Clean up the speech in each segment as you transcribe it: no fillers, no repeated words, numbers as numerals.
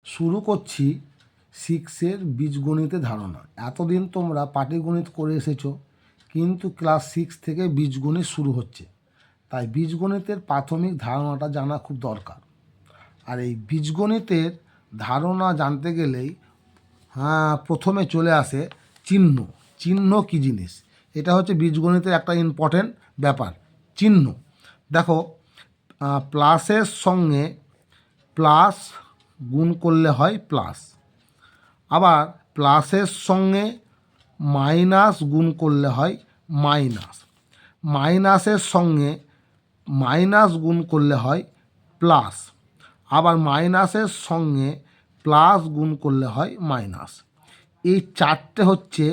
শুরু করছি সিক্সের বীজগণিতের ধারণা। এতদিন তোমরা পাটিগণিত করে এসেছো, কিন্তু ক্লাস 6 থেকে বীজগণিত শুরু হচ্ছে, তাই বীজগণিতের প্রাথমিক ধারণাটা জানা খুব দরকার। আর এই বীজগণিতের ধারণা জানতে গেলেই প্রথমে চলে আসে চিহ্ন। চিহ্ন কী জিনিস? এটা হচ্ছে বীজগণিতের একটা ইম্পর্টেন্ট ব্যাপার। চিহ্ন দেখো, প্লাসের সঙ্গে প্লাস গুণ করলে হয় প্লাস, আবার প্লাসের সঙ্গে মাইনাস গুণ করলে হয় মাইনাস, মাইনাসের সঙ্গে মাইনাস গুণ করলে হয় প্লাস, আবার মাইনাসের সঙ্গে প্লাস গুণ করলে হয় মাইনাস। এই চারটে হচ্ছে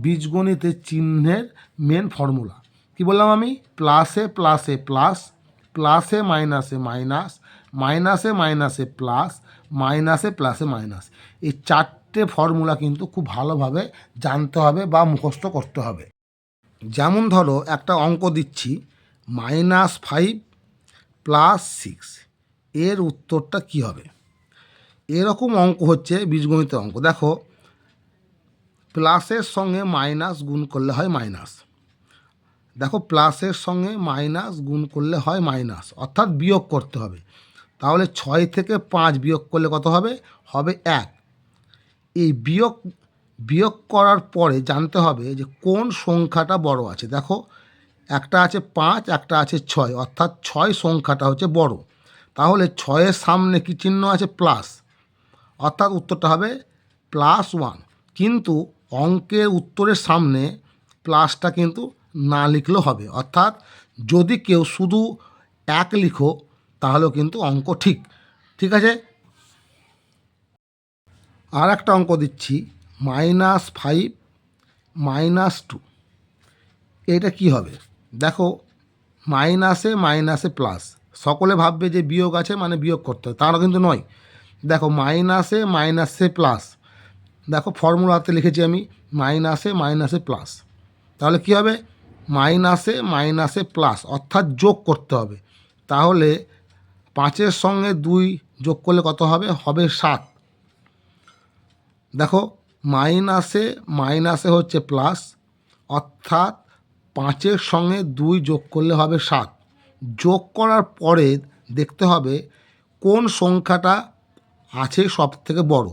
বীজগণিতের চিহ্নের মেন ফর্মুলা। কি বললাম আমি? প্লাসে প্লাসে প্লাস, প্লাসে মাইনাসে মাইনাস, মাইনাসে মাইনাসে প্লাস, মাইনাসে প্লাসে মাইনাস। এই চারটে ফর্মুলা কিন্তু খুব ভালোভাবে জানতে হবে বা মুখস্থ করতে হবে। যেমন ধরো একটা অঙ্ক দিচ্ছি, -5 + 6, এর উত্তরটা কী হবে? এরকম অঙ্ক হচ্ছে বীজগণিতের অঙ্ক। দেখো, প্লাসের সঙ্গে মাইনাস গুণ করলে হয় মাইনাস। দেখো, প্লাসের সঙ্গে মাইনাস গুণ করলে হয় মাইনাস, অর্থাৎ বিয়োগ করতে হবে। তাহলে 6 থেকে 5 বিয়োগ করলে কত হবে? হবে 1। এই বিয়োগ করার পরে জানতে হবে যে কোন সংখ্যাটা বড় আছে। দেখো, একটা আছে 5, একটা আছে 6, অর্থাৎ 6 সংখ্যাটা হচ্ছে বড়। তাহলে 6-এর সামনে কি চিহ্ন আছে? প্লাস, অর্থাৎ উত্তরটা হবে +1। কিন্তু অঙ্কের উত্তরের সামনে প্লাসটা কিন্তু না লিখলেও হবে, অর্থাৎ যদি কেউ শুধু 1 লিখো তাহলেও কিন্তু অঙ্ক ঠিক। ঠিক আছে, আর একটা অঙ্ক দিচ্ছি, -5 - 2, এটা কি হবে? দেখো, মাইনাসে মাইনাসে প্লাস, সকলে ভাববে যে বিয়োগ আছে মানে বিয়োগ করতে হবে, তারও কিন্তু নয়। দেখো, মাইনাসে মাইনাসে প্লাস, দেখো ফর্মুলাতে লিখেছি আমি মাইনাসে মাইনাসে প্লাস, তাহলে কী হবে? মাইনাসে মাইনাসে প্লাস, অর্থাৎ যোগ করতে হবে। তাহলে 5-এর সঙ্গে 2 যোগ করলে কত হবে? হবে 7। দেখো, মাইনাসে মাইনাসে হচ্ছে প্লাস, অর্থাৎ 5-এর সঙ্গে 2 যোগ করলে হবে 7। যোগ করার পরে দেখতে হবে কোন সংখ্যাটা আছে সব থেকে বড়।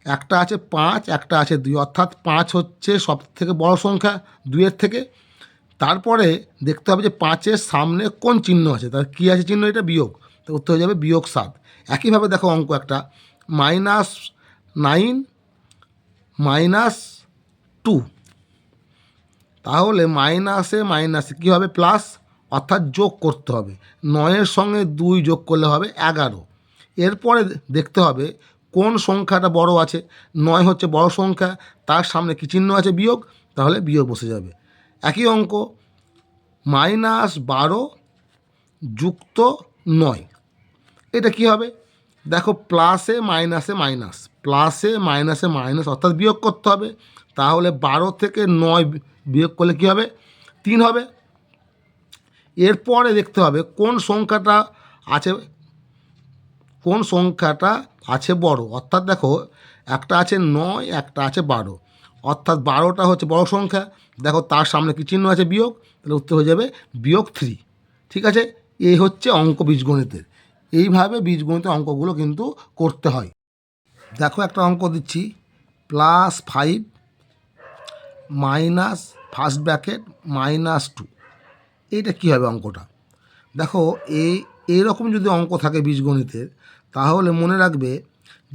একটা আছে 5, একটা আছে 2, অর্থাৎ 5 হচ্ছে সব থেকে বড় সংখ্যা 2-এর থেকে। তারপরে দেখতে হবে যে 5-এর সামনে কোন চিহ্ন আছে, তার কী আছে চিহ্ন? এটা বিয়োগ, তো উত্তর হয়ে যাবে -7। একইভাবে দেখো অঙ্ক একটা, -9 - 2, তাহলে মাইনাসে মাইনাসে কী হবে? প্লাস, অর্থাৎ যোগ করতে হবে। 9-এর সঙ্গে 2 যোগ করলে হবে 11। এরপরে দেখতে হবে কোন সংখ্যাটা বড় আছে। 9 হচ্ছে বড় সংখ্যা, তার সামনে কী চিহ্ন আছে? বিয়োগ, তাহলে বিয়োগ বসে যাবে। একই অঙ্ক, -12 + 9, এটা কি হবে? দেখো, প্লাসে মাইনাসে মাইনাস, প্লাসে মাইনাসে মাইনাস, অর্থাৎ বিয়োগ করতে হবে। তাহলে 12 থেকে 9 বিয়োগ করলে কী হবে? 3 হবে। এরপরে দেখতে হবে কোন সংখ্যাটা আছে বড়, অর্থাৎ দেখো একটা আছে 9, একটা আছে 12, অর্থাৎ 12টা হচ্ছে বড় সংখ্যা। দেখো, তার সামনে কী চিহ্ন আছে? বিয়োগ, তাহলে উত্তর হয়ে যাবে -3। ঠিক আছে, এই হচ্ছে অঙ্ক বীজগণিতের। এইভাবে বীজগণিতের অঙ্কগুলো কিন্তু করতে হয়। দেখো, একটা অঙ্ক দিচ্ছি, +5 - ফার্স্ট ব্র্যাকেট -2, এইটা কী হবে অঙ্কটা? দেখো, এইরকম যদি অঙ্ক থাকে বীজগণিতের, তাহলে মনে রাখবে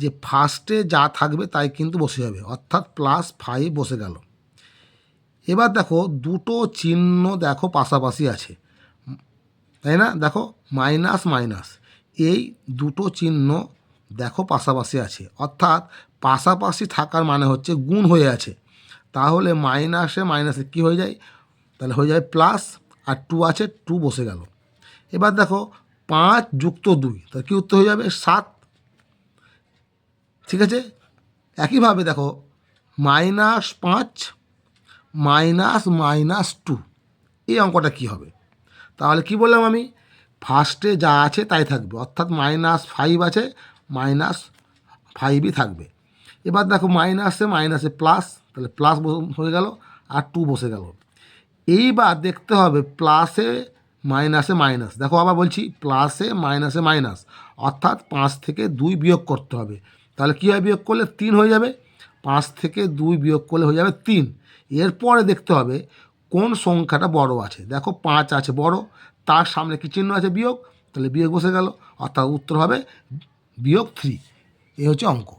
যে ফার্স্টে যা থাকবে তাই কিন্তু বসে যাবে, অর্থাৎ +5 বসে গেল। এবার দেখো, দুটো চিহ্ন দেখো পাশাপাশি আছে, তাই না? দেখো, মাইনাস মাইনাস, এই দুটো চিহ্ন দেখো পাশাপাশি আছে, অর্থাৎ পাশাপাশি থাকার মানে হচ্ছে গুণ হয়ে আছে। তাহলে মাইনাসে মাইনাসে কী হয়ে যায়? তাহলে হয়ে যায় প্লাস, আর 2 আছে, 2 বসে গেল। এবার দেখো, 5 + 2, তাহলে কী উত্তর হয়ে যাবে? 7। ঠিক আছে, একইভাবে দেখো, -5 - -2, এই অঙ্কটা কী হবে? তাহলে কি বললাম আমি? ফার্স্টে যা আছে তাই থাকবে, অর্থাৎ -5 আছে, 5ই থাকবে। এবার দেখো মাইনাসে মাইনাসে প্লাস, তাহলে প্লাস হয়ে গেল আর 2 বসে গেল। এইবার দেখতে হবে প্লাসে মাইনাসে মাইনাস, দেখো আবার বলছি প্লাসে মাইনাসে মাইনাস, অর্থাৎ 5 থেকে 2 বিয়োগ করতে হবে। তাহলে কী হয়, বিয়োগ করলে 3 হয়ে যাবে, 5 থেকে 2 বিয়োগ করলে হয়ে যাবে 3। এরপরে দেখতে হবে কোন সংখ্যাটা বড় আছে, দেখো 5 আছে বড়, তার সামনে কী চিহ্ন আছে, বিয়োগ, তাহলে বিয়োগ বসে গেল, অর্থাৎ উত্তর হবে -3। এই হচ্ছে অঙ্ক।